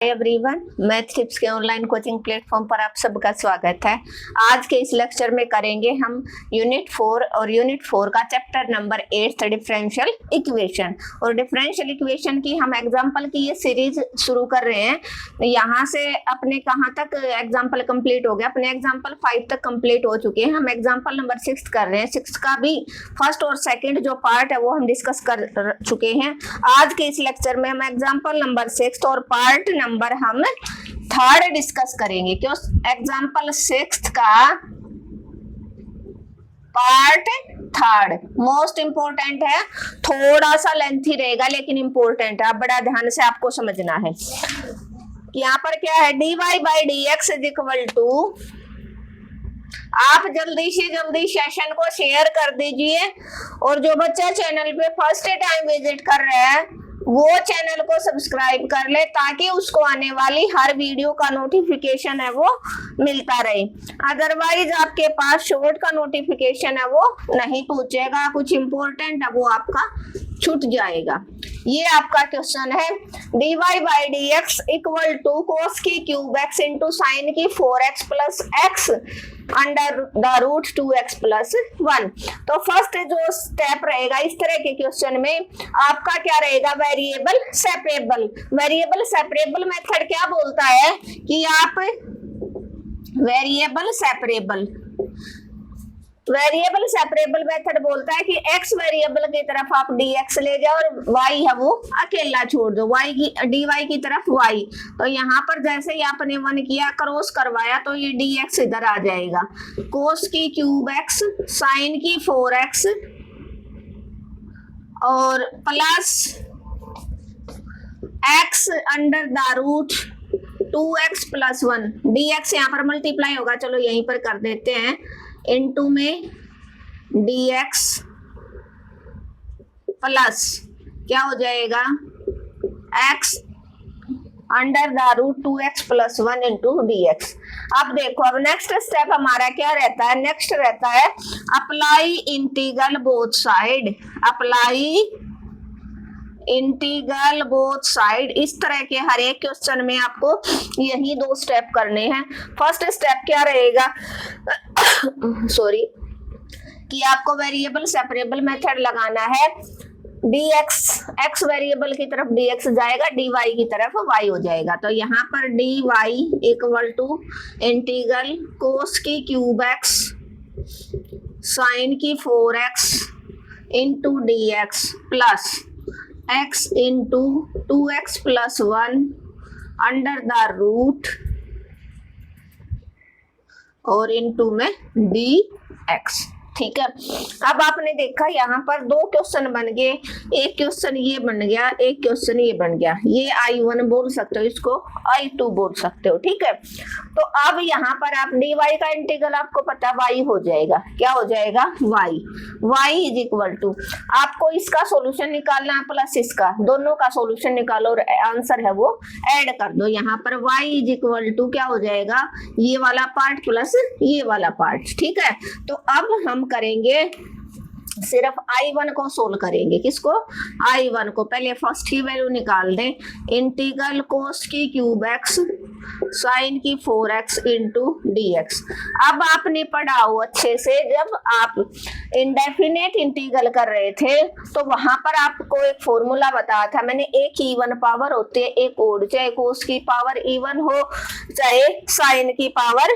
Everyone, math tips के online coaching platform पर आप सबका स्वागत है। आज के इस लेक्चर में करेंगे हम यूनिट 4 और यूनिट 4 का चैप्टर नंबर 8 डिफरेंशियल इक्वेशन। और डिफरेंशियल इक्वेशन की हम एग्जांपल की ये सीरीज शुरू कर रहे हैं। यहाँ से अपने कहाँ तक एग्जांपल कंप्लीट हो गया, अपने एग्जांपल 5 तक कंप्लीट हो चुके हैं। हम एग्जांपल नंबर 6 कर रहे हैं। 6 का भी फर्स्ट और सेकेंड जो पार्ट है वो हम डिस्कस कर चुके हैं। आज के इस लेक्चर में हम एग्जांपल नंबर 6 और पार्ट नंबर हम थर्ड डिस्कस करेंगे। क्यों? एग्जांपल 6 का पार्ट थर्ड मोस्ट इंपोर्टेंट है, थोड़ा सा लेंथी रहेगा लेकिन इंपोर्टेंट है। बड़ा ध्यान से आपको समझना है। यहाँ पर क्या है, dy by D x is equal to, आप जल्दी से जल्दी सेशन को शेयर कर दीजिए और जो बच्चा चैनल पे फर्स्ट टाइम विजिट कर रहे हैं वो चैनल को सब्सक्राइब कर ले ताकि उसको आने वाली हर वीडियो का नोटिफिकेशन है वो मिलता रहे। अदरवाइज आपके पास शॉर्ट का नोटिफिकेशन है वो नहीं पहुंचेगा, कुछ इंपॉर्टेंट है वो आपका छूट जाएगा। ये आपका क्वेश्चन है, dy by D X equal to cos की क्यूब एक्स इंटू साइन की 4x plus X under the root 2x plus 1। तो फर्स्ट जो स्टेप रहेगा इस तरह के क्वेश्चन में आपका क्या रहेगा, variable separable. Variable separable method क्या बोलता है कि आप वेरिएबल सेपरेबल मेथड बोलता है कि x वेरिएबल की तरफ आप dx ले जाओ और y है वो अकेला छोड़ दो, y की dy की तरफ y। तो यहाँ पर जैसे ही आपने 1 किया, क्रॉस करवाया तो ये dx इधर आ जाएगा। कोस की क्यूब x साइन की 4x और plus x under the root 2x plus 1। dx यहाँ पर मल्टीप्लाई होगा, चलो यहीं पर कर देते हैं, इनटू में dx प्लस क्या हो जाएगा x under the root 2x plus 1 into dx। अब देखो, अब नेक्स्ट स्टेप हमारा क्या रहता है, नेक्स्ट रहता है apply integral both side. Apply integral both side. इस तरह के हर एक क्वेश्चन में आपको यही 2 स्टेप करने हैं। फर्स्ट स्टेप क्या रहेगा कि आपको वेरिएबल सेपरेबल मेथड लगाना है। dx x वेरिएबल की तरफ dx जाएगा, dy की तरफ y हो जाएगा। तो यहाँ पर dy इक्वल टू इंटीग्रल कोस की क्यूब x साइन की 4x into dx plus x into 2x plus 1 under the root और इंटू में dx। ठीक है। अब आपने देखा यहाँ पर 2 क्वेश्चन बन गए, एक क्वेश्चन ये बन गया, एक क्वेश्चन ये बन गया। ये I1 बोल सकते हो, इसको I2 बोल सकते हो। ठीक है। तो अब यहाँ पर आप dy का इंटीग्रल आपको पता y हो जाएगा। क्या हो जाएगा? y इज इक्वल टू, आपको इसका सॉल्यूशन निकालना है प्लस इसका, दोनों का सॉल्यूशन निकालो और आंसर है वो ऐड कर दो। यहाँ पर y इज इक्वल टू क्या हो जाएगा, ये वाला पार्ट प्लस ये वाला पार्ट। ठीक है। तो अब हम करेंगे सिर्फ I1 को सोल्व करेंगे। किसको? I1 को। पहले फर्स्ट की वैल्यू निकाल दें, इंटीग्रल कोस की क्यूब x साइन की 4x इंटू dx। अब आपने पढ़ा हो अच्छे से, जब आप इंडेफिनेट इंटीग्रल कर रहे थे तो वहां पर आपको एक फॉर्मूला बताया था मैंने, एक इवन पावर होती है एक ओड। चाहे कोस की पावर इवन हो, चाहे साइन की पावर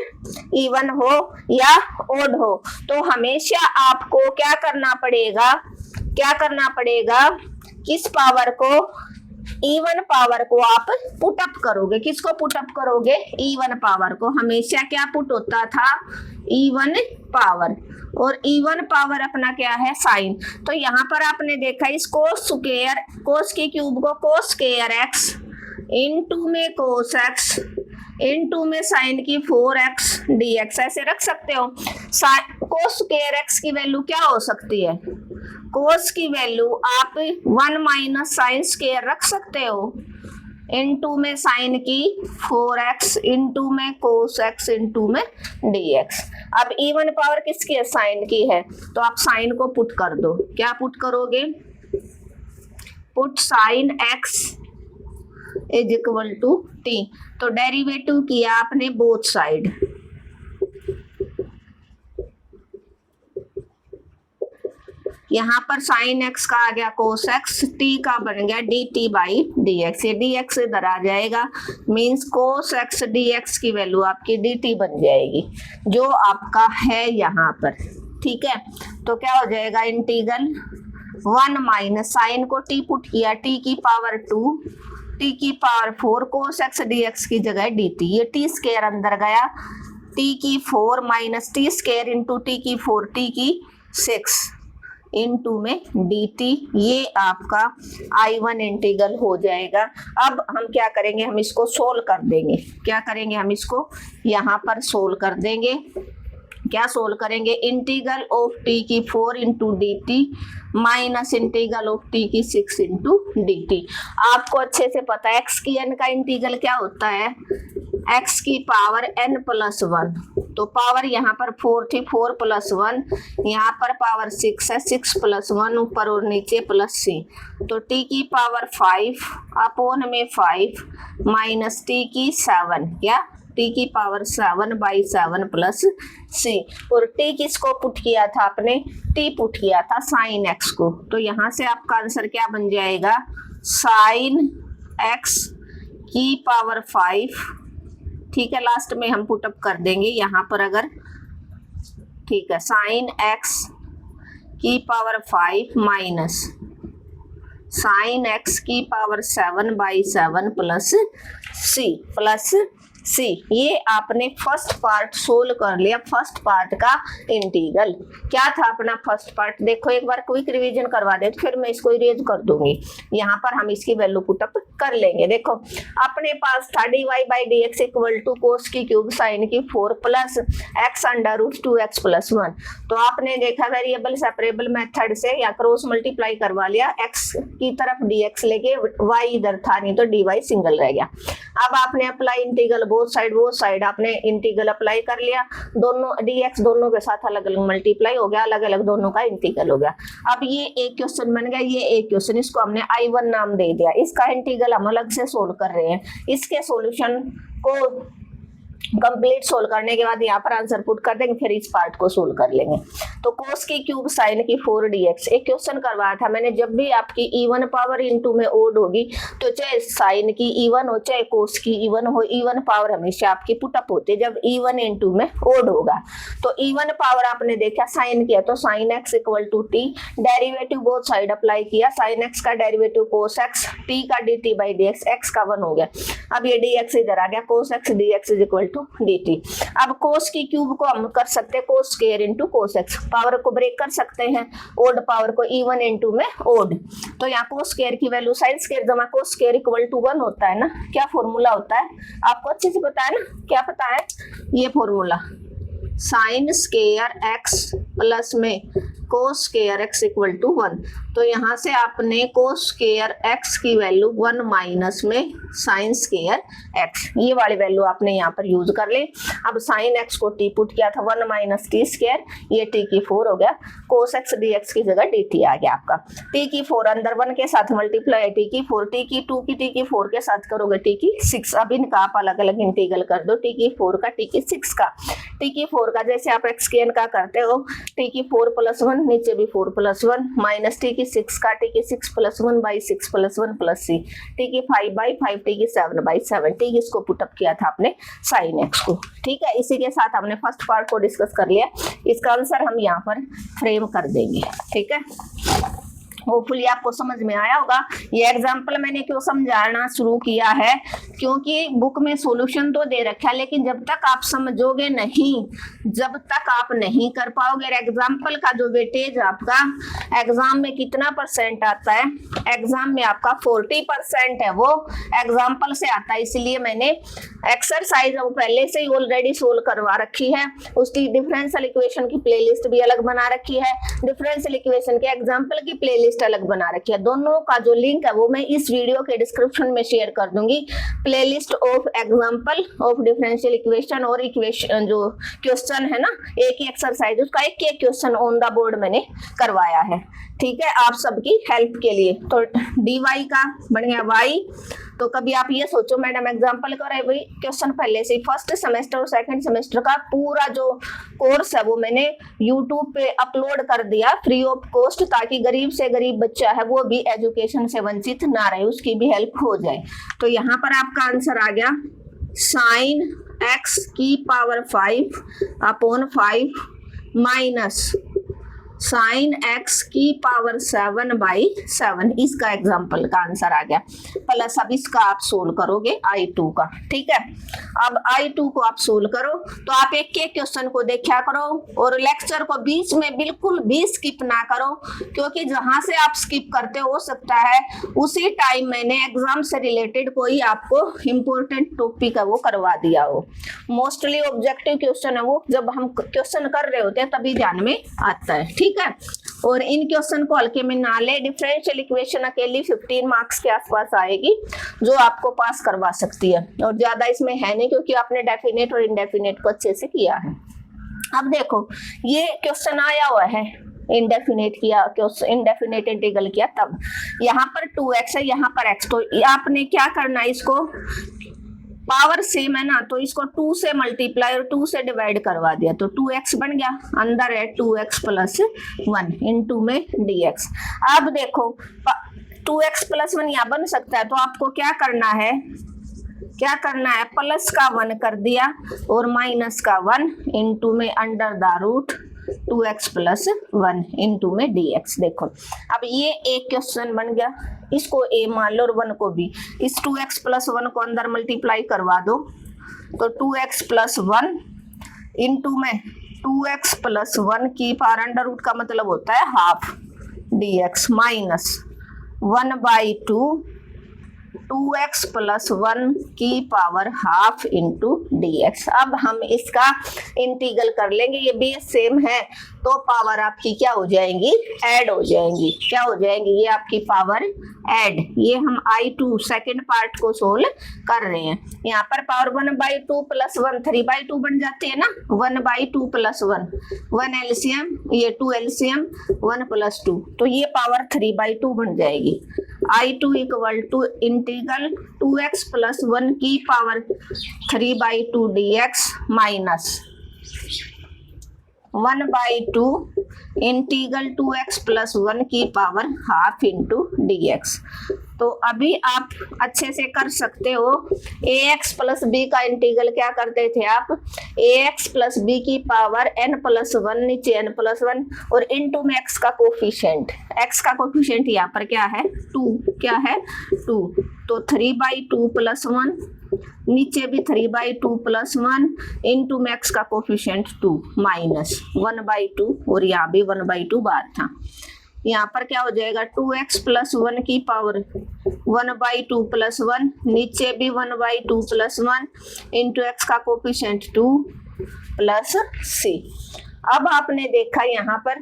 इवन हो या ओड हो, तो हमेशा आपको क्या करना पड़ेगा, किस पावर को, इवन पावर को आप पुट अप करोगे। किसको पुट अप करोगे? इवन पावर को। हमेशा क्या पुट होता था? Even power. और इवन पावर अपना क्या है? साइन। तो यहाँ पर आपने देखा इस कोस की क्यूब को कोस स्क्वायर x इनटू में कोस x इनटू में साइन की 4x dx ऐसे रख सकते हो। कोस स्क्वायर x की वैल्यू क्या हो सकती है? कोस की वैल्यू आप 1 माइनस साइन स्क्वायर रख सकते हो, इनटू में साइन की 4x इनटू में कोस x इनटू में dx। अब इवन पावर किसकी है? साइन की है। तो आप साइन को पुट कर दो। क्या पुट करोगे? Put sign x is equal to T, तो डेरिवेटिव किया आपने बोथ साइड, यहाँ पर साइन एक्स का आ गया कोस एक्स, टी का बन गया D T by D x, ये डी एक्स इधर आ जाएगा, means cos x D x की वैल्यू आपकी डी टी बन जाएगी जो आपका है यहाँ पर। ठीक है, तो क्या हो जाएगा इंटीग्रल 1 माइनस साइन को टी पुट किया टी की पावर 2 टी की power 4 cos x D x की जगह डी टी, ये टी स्क्वायर अंदर गया, टी की 4 minus T square into T की 4 टी की 6 इनटू में dt, ये आपका I1 इंटीग्रल हो जाएगा। अब हम क्या करेंगे, हम इसको सोल्व कर देंगे, क्या करेंगे हम इसको यहाँ पर सोल्व कर देंगे, क्या सोल्व करेंगे, इंटीग्रल ऑफ टी की 4 into D T minus integral of T की 6 इंटू डी टी। आपको अच्छे से पता है एक्स की एन का इंटीग्रल क्या होता है, एक्स की पावर एन प्लस 1, तो पावर यहाँ पर 4 थी, 4 प्लस 1, यहाँ पर पावर 6 है, 6 प्लस 1 ऊपर और नीचे प्लस सी, तो टी की पावर 5 अपॉन में 5 माइनस टी की 7, क्या टी की पावर 7 बाई 7 प्लस सी, और टी किसको पुट किया था आपने, टी पुट किया था साइन एक्स को, तो यहाँ से आपका आंसर क्या बन जाएगा, साइन एक्स की पावर 5, ठीक है, लास्ट में हम पुटअप कर देंगे यहाँ पर अगर, ठीक है, साइन एक्स की पावर 5 माइनस साइन एक्स की पावर 7 बाई 7 प्लस सी, ये आपने फर्स्ट पार्ट सोल्व कर लिया, फर्स्ट पार्ट का इंटीग्रल। क्या था अपना फर्स्ट पार्ट, देखो एक बार क्विक रिवीजन करवा दे, फिर मैं इसको इरेज कर दूंगी, यहाँ पर हम इसकी वैल्यू पुटअप कर लेंगे। देखो अपने पास था D Y by D X equal to cos की क्यूब साइन की 4 plus X under root 2x plus 1, तो आपने देखा वेरिएबल सेपरेबल मेथड से या क्रॉस मल्टीप्लाई करवा लिया, एक्स की तरफ dx लेके y इधर था, नहीं तो dy सिंगल रह गया। अब आपने अप्लाई इंटीग्रल वो साइड आपने इंटीग्रल अप्लाई कर लिया, दोनों dx दोनों के साथ अलग अलग मल्टीप्लाई हो गया, अलग अलग दोनों का इंटीग्रल हो गया। अब ये एक क्वेश्चन बन गया, ये एक क्वेश्चन, इसको हमने I1 नाम दे दिया, इसका इंटीग्रल हम अलग से सोल्व कर रहे हैं। इसके सॉल्यूशन को कंप्लीट सोल्व करने के बाद यहाँ पर आंसर पुट कर देंगे, फिर इस पार्ट को सोल्व कर लेंगे। तो कोस की क्यूब साइन की 4 dx, एक क्वेश्चन करवाया था मैंने, जब भी आपकी इवन पावर इनटू में ओड होगी, तो चाहे साइन की इवन हो चाहे कोस की इवन हो, इवन पावर हमेशा आपकी पुटअप होती है जब इवन इनटू में ओड होगा। तो इवन पावर आपने देखा साइन किया, तो sine x equal to T, derivative both side apply किया, साइन एक्स का डेरिवेटिव कोस एक्स, टी का D T by D x, x का 1 हो गया, अब ये डी एक्स इधर आ गया, cos x D x is equal to dt। अब कोस की क्यूब को हम कर सकते हैं cos square into cos x, power को ब्रेक कर सकते हैं, ओड पावर को इवन इनटू में ओड, तो यहाँ कोस स्क्वायर की वैल्यू साइन स्क्वायर जमा कोस स्क्वायर इक्वल टू 1 होता है ना, क्या फॉर्मूला होता है आपको अच्छे से पता है ना, क्या पता है ये formula, sine square X plus में cos square X equal to 1, तो यहाँ से आपने कोस स्क्वायर एक्स की वैल्यू 1 माइनस में साइन स्क्वायर एक्स, ये वाली वैल्यू आपने यहाँ पर यूज कर ली। अब साइन एक्स को टी पुट किया था 1 माइनस टी स्क्वायर, ये टी की 4 हो गया, कोस एक्स डी एक्स की जगह डी टी आ गया आपका, टी की 4 अंदर 1 के साथ मल्टीप्लाई टी की 4, टी की 2 की टी की 4 के साथ करोगे टी की 6, अब इनका आप अलग अलग इंटीग्रल कर दो, टी की 4 का टी की 6 का, टी की 4 का जैसे आप एक्स की एन का करते हो, टी की 4 प्लस 1 नीचे भी 4 प्लस 1 माइनस टी की 6 का, टी की 6 plus 1 by 6 plus 1 plus C, T की 5 बाई 5, टी की 7 बाई 7, टी की इसको पुटअप किया था आपने साइन एक्स को। ठीक है, इसी के साथ हमने फर्स्ट पार्ट को डिस्कस कर लिया, इसका आंसर हम यहाँ पर फ्रेम कर देंगे। ठीक है, होपफुली आपको समझ में आया होगा। ये एग्जाम्पल मैंने क्यों समझाना शुरू किया है, क्योंकि बुक में सॉल्यूशन तो दे रखा है, लेकिन जब तक आप समझोगे नहीं, जब तक आप नहीं कर पाओगे, एग्जाम्पल का जो वेटेज आपका एग्जाम में कितना परसेंट आता है, एग्जाम में आपका 40% है, वो एग्जाम्पल से आता है, इसलिए मैंने एक्सरसाइज अब पहले से ही ऑलरेडी सोल्व करवा रखी है, उसकी डिफरेंशियल इक्वेशन की प्लेलिस्ट भी अलग बना रखी है, डिफरेंशियल इक्वेशन के एग्जाम्पल की प्लेलिस्ट अलग बना रखी है, दोनों का जो लिंक है वो मैं इस वीडियो के डिस्क्रिप्शन में शेयर कर दूंगी। Playlist of example of differential equation और इक्वेशन जो क्वेश्चन है ना, एक ही एक्सरसाइज उसका एक एक क्वेश्चन ऑन द बोर्ड मैंने करवाया है। ठीक है, आप सबकी हेल्प के लिए। तो dy का बन गया y, तो कभी आप ये सोचो मैडम एग्जाम्पल करे भाई क्वेश्चन पहले से फर्स्ट सेमेस्टर और सेकंड सेमेस्टर का पूरा जो कोर्स है वो मैंने यूट्यूब पे अपलोड कर दिया फ्री ऑफ कॉस्ट, ताकि गरीब से गरीब बच्चा है वो भी एजुकेशन से वंचित ना रहे, उसकी भी हेल्प हो जाए। तो यहाँ पर आपका आंसर आ गया साइन x की power 5 upon 5 minus sign x की पावर 7/7, इसका एग्जाम्पल का आंसर आ गया। प्लस अब इसका आप सोल्व करोगे I2 का, ठीक है। अब I2 को आप सोल्व करो तो आप एक एक क्वेश्चन को देखा करो और लेक्चर को बीच में बिल्कुल भी स्किप ना करो, क्योंकि जहां से आप स्किप करते हो सकता है उसी टाइम मैंने एग्जाम से रिलेटेड कोई आपको इम्पोर्टेंट टॉपिक है वो करवा दिया हो। मोस्टली ऑब्जेक्टिव क्वेश्चन है वो जब हम क्वेश्चन कर रहे होते हैं तभी ध्यान में आता है, ठीक है। और इन क्वेश्चन को हल्के में ना ले, डिफरेंशियल इक्वेशन अकेली 15 मार्क्स के आसपास आएगी जो आपको पास करवा सकती है, और ज्यादा इसमें है नहीं क्योंकि आपने डेफिनेट और इनडेफिनेट को अच्छे से किया है। अब देखो ये क्वेश्चन आया हुआ है इंडेफिनेट किया, इंडेफिनेट इंटीग्रल किया, तब यहाँ पर 2x है यहाँ पर x, तो आपने क्या करना है, इसको पावर सेम है ना तो इसको 2 से मल्टीप्लाई और 2 से डिवाइड करवा दिया तो 2x बन गया, अंदर है 2x प्लस 1 इनटू में dx। अब देखो 2x प्लस 1 यहाँ बन सकता है, तो आपको क्या करना है प्लस का 1 कर दिया और माइनस का 1 इनटू में under the root 2x plus 1 into में dx। देखो अब ये एक क्वेश्चन बन गया, इसको a मान लो और 1 को b, इस 2x प्लस 1 को अंदर मल्टीप्लाई करवा दो तो 2x प्लस 1 इनटू में 2x प्लस 1 की पावर अंडर रूट का मतलब होता है half dx minus 1/2 2x plus 1 की पावर हाफ इंटू dx। अब हम इसका इंटीग्रल कर लेंगे, ये बेस सेम है तो पावर आपकी क्या हो जाएंगी, ऐड हो जाएंगी। क्या हो जाएंगी, ये आपकी पावर ऐड। ये हम I2 सेकंड पार्ट को सोल्व कर रहे हैं। यहाँ पर पावर 1/2 प्लस 1 3/2 बन जाते हैं ना, 1/2 प्लस 1 एलसीएम, ये 2 एलसीएम 1 प्लस 2, तो ये पावर 3/2 बन जाएगी। I2 equal to integral 2x plus 1 की power 3/2 dx minus 1/2 integral 2x plus 1 की पावर हाफ इंटू dx। तो अभी आप अच्छे से कर सकते हो। ax प्लस b का इंटीग्रल क्या करते थे आप, ax प्लस b की पावर n प्लस 1 नीचे n प्लस 1 और इनटू में x का कोफिशिएंट, x का कोफिशिएंट यहाँ पर क्या है 2, क्या है 2, तो 3/2 प्लस 1 नीचे भी 3/2 प्लस 1 इनटू में x का कोफिशिएंट 2 माइनस 1/2 और यहाँ भी 1/2 बाहर था। यहाँ पर क्या हो जाएगा 2x प्लस 1 की पावर 1/2 प्लस 1 नीचे भी 1/2 प्लस 1 इंटू एक्स का कोफिशिएंट 2 प्लस c। अब आपने देखा यहाँ पर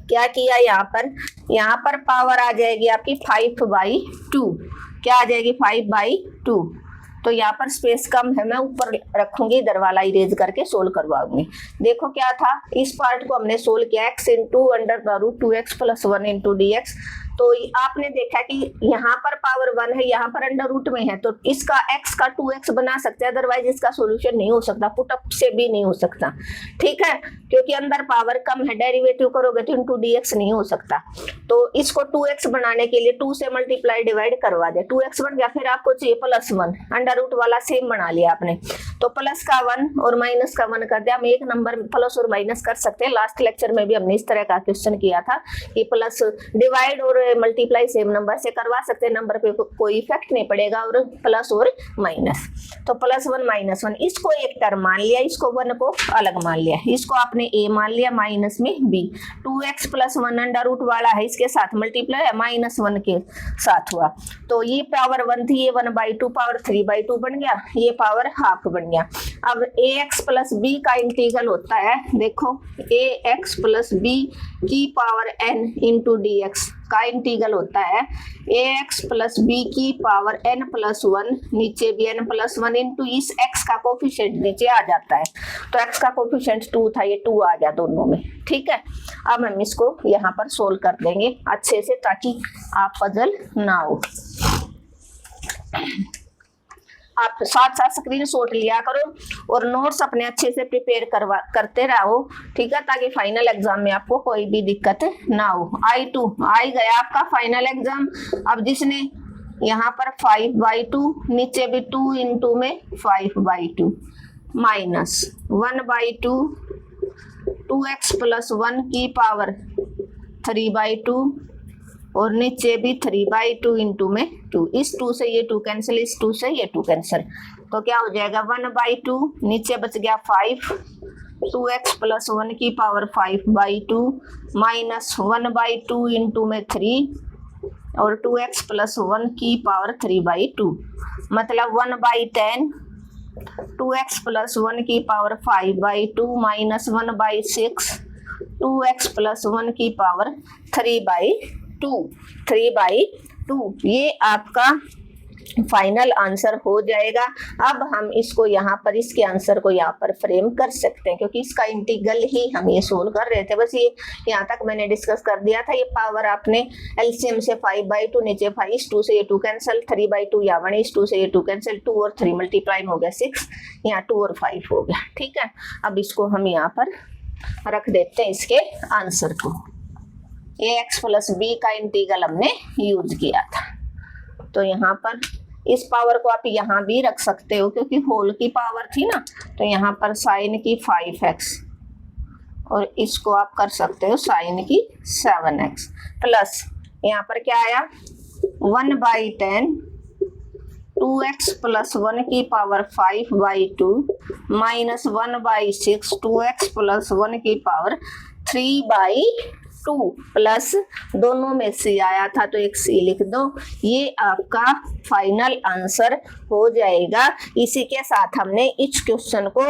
क्या किया, यहाँ पर पावर आ जाएगी आपकी 5/2, क्या आ जाएगी 5/2, तो यहाँ पर स्पेस कम है, मैं ऊपर रखूंगी, इधर वाला इरेज करके सोल्व करवाऊंगी। देखो क्या था, इस पार्ट को हमने सोल्व किया x into under the root 2x plus 1 into dx। तो आपने देखा कि यहाँ पर पावर 1 है, यहाँ पर अंडर रूट में है, तो इसका x का 2x बना सकते हैं, अदरवाइज इसका सोल्यूशन नहीं हो सकता, पुट अप से भी नहीं हो सकता, ठीक है, क्योंकि अंदर पावर कम है, डेरिवेटिव करोगे तो इंटू dx नहीं हो सकता। तो इसको 2x बनाने के लिए 2 से मल्टीप्लाई डिवाइड करवा दे, 2x बन गया, फिर आपको चाहिए प्लस 1, अंडर रूट वाला सेम बना लिया आपने, तो प्लस का 1 और माइनस का 1 कर दिया। हम एक नंबर प्लस और माइनस कर सकते हैं, लास्ट लेक्चर में भी हमने इस तरह का क्वेश्चन किया था कि प्लस डिवाइड और मल्टीप्लाई सेम नंबर से करवा सकते हैं, नंबर पे कोई इफेक्ट नहीं पड़ेगा, और प्लस और माइनस, तो प्लस 1 माइनस 1, इसको एक टर्म मान लिया, इसको 1 को अलग मान लिया, इसको आपने a मान लिया, माइनस में b, 2x plus 1 under root वाला है, इसके साथ मल्टीप्लाई है, माइनस 1 के साथ हुआ, तो ये पावर 1 थी, ये 1/2 पावर 3/2 बन गया, ये पावर हाफ बन गया। अब ax प्लस b का इंटीग्रल होता है, देखो ax प्लस b की पावर n इंटू dx का इंटीग्रल होता है ax प्लस b की पावर n प्लस 1 नीचे भी n प्लस 1 इंटू इस x का कोफिशिएंट नीचे आ जाता है, तो x का कोफिशिएंट 2 था, ये 2 आ गया दोनों में, ठीक है। अब हम इसको यहाँ पर सोल्व कर देंगे अच्छे से ताकि आप पजल ना हो। आप साथ साथ स्क्रीनशॉट लिया करो और नोट्स अपने अच्छे से प्रिपेयर करते रहो, ठीक है, ताकि फाइनल एग्जाम में आपको कोई भी दिक्कत ना हो। I2 आई गया आपका फाइनल एग्जाम। अब जिसने यहाँ पर 5/2, नीचे भी 2 इंटू में 5/2 माइनस 1/2 2x प्लस 1 की पावर 3/2 और नीचे भी 3/2 इंटू में 2। इस 2 से ये 2 कैंसिल, इस 2 से ये 2 कैंसिल, तो क्या हो जाएगा 1/2, नीचे बच गया 5, 2x प्लस 1 की पावर 5/2 माइनस 1/2 इंटू में 3 और 2x प्लस 1 की पावर 3/2, मतलब 1/10, 2x प्लस 1 की पावर 5/2 माइनस 1/6, 2x प्लस 1 की पावर 3/2। ये आपका फाइनल आंसर हो जाएगा। अब हम इसको यहाँ पर, इसके आंसर को यहाँ पर फ्रेम कर सकते हैं, क्योंकि इसका इंटीग्रल ही हम ये सोल्व कर रहे थे। बस ये यहाँ तक मैंने डिस्कस कर दिया था। ये पावर आपने एलसीएम से 5/2, नीचे 5, इस 2 से ये 2 कैंसिल, 3/2 यहाँ 1, इस 2 से ये 2 कैंसिल, 2 और 3 मल्टीप्लाई हो गया 6, यहाँ 2 और 5 हो गया, ठीक है। अब इसको हम यहाँ पर रख देते हैं, इसके आंसर को। ax प्लस b का इंटीग्रल हमने यूज किया था, तो यहाँ पर इस पावर को आप यहाँ भी रख सकते हो, क्योंकि होल की पावर थी ना, तो यहाँ पर साइन की 5x और इसको आप कर सकते हो साइन की 7x प्लस यहाँ पर क्या आया 1/10 2x प्लस 1 की पावर 5/2 माइनस 1/6 2x प्लस 1 की पावर 3/2 प्लस दोनों में c आया था तो एक c लिख दो। ये आपका फाइनल आंसर हो जाएगा। इसी के साथ हमने इस क्वेश्चन को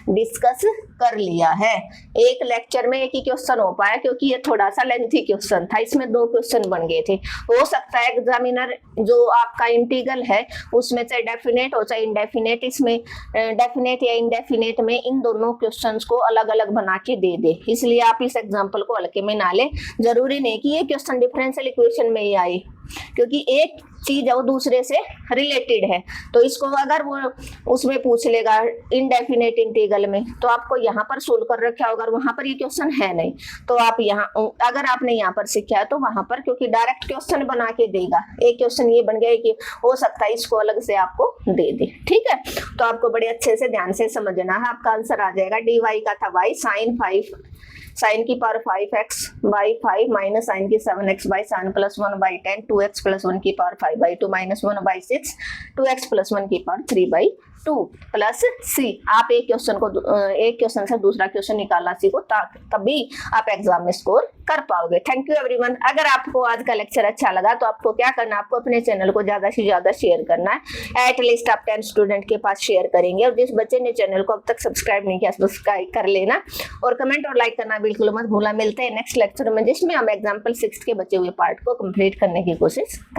डिस्कस कर लिया है। एक लेक्चर में एक ही क्वेश्चन हो पाया, क्योंकि ये थोड़ा सा लेंथी क्वेश्चन था, इसमें 2 क्वेश्चन बन गए थे। हो सकता है एग्जामिनर जो आपका इंटीग्रल है उसमें चाहे डेफिनेट हो चाहे इंडेफिनेट, इसमें डेफिनेट या इंडेफिनेट में इन दोनों क्वेश्चंस को अलग अलग बना के दे दे, इसलिए आप इस एग्जाम्पल को हल्के में ना ले। जरूरी नहीं कि ये क्वेश्चन डिफरेंशियल इक्वेशन में ही आए, क्योंकि एक चीज है वो दूसरे से रिलेटेड है, तो इसको अगर वो उसमें पूछ लेगा इनडेफिनेट इंटीग्रल में, तो आपको यहाँ पर सोल्व कर रखा होगा, वहां पर ये क्वेश्चन है नहीं, तो आप यहाँ अगर आपने यहाँ पर सीखा है तो वहां पर, क्योंकि डायरेक्ट क्वेश्चन बना के देगा। एक क्वेश्चन ये बन गया कि हो सकता है इसको अलग से आपको दे दे, ठीक है। तो आपको बड़े अच्छे से ध्यान से समझना है। आपका आंसर आ जाएगा dy का था y साइन 5 साइन की पावर 5x/5 माइनस साइन की 7x by sine plus 1/10 2x plus 1 की पावर 5/2 माइनस 1/6 2x प्लस 1 की पावर 3/2 प्लस c। आप एक क्वेश्चन से दूसरा क्वेश्चन निकालना सीखो, तभी आप एग्जाम में स्कोर कर पाओगे। Thank you everyone. अगर आपको आज का लेक्चर अच्छा लगा तो आपको क्या करना है, आपको अपने चैनल को ज्यादा से ज्यादा शेयर करना है। एटलीस्ट आप 10 स्टूडेंट के पास शेयर करेंगे, और जिस बच्चे ने चैनल को अब तक सब्सक्राइब नहीं किया सब्सक्राइब कर लेना, और कमेंट और लाइक करना बिल्कुल मत भूलना। मिलते हैं नेक्स्ट लेक्चर में, जिसमें हम एग्जाम्पल 6 के बचे हुए पार्ट को कंप्लीट करने की कोशिश करेंगे।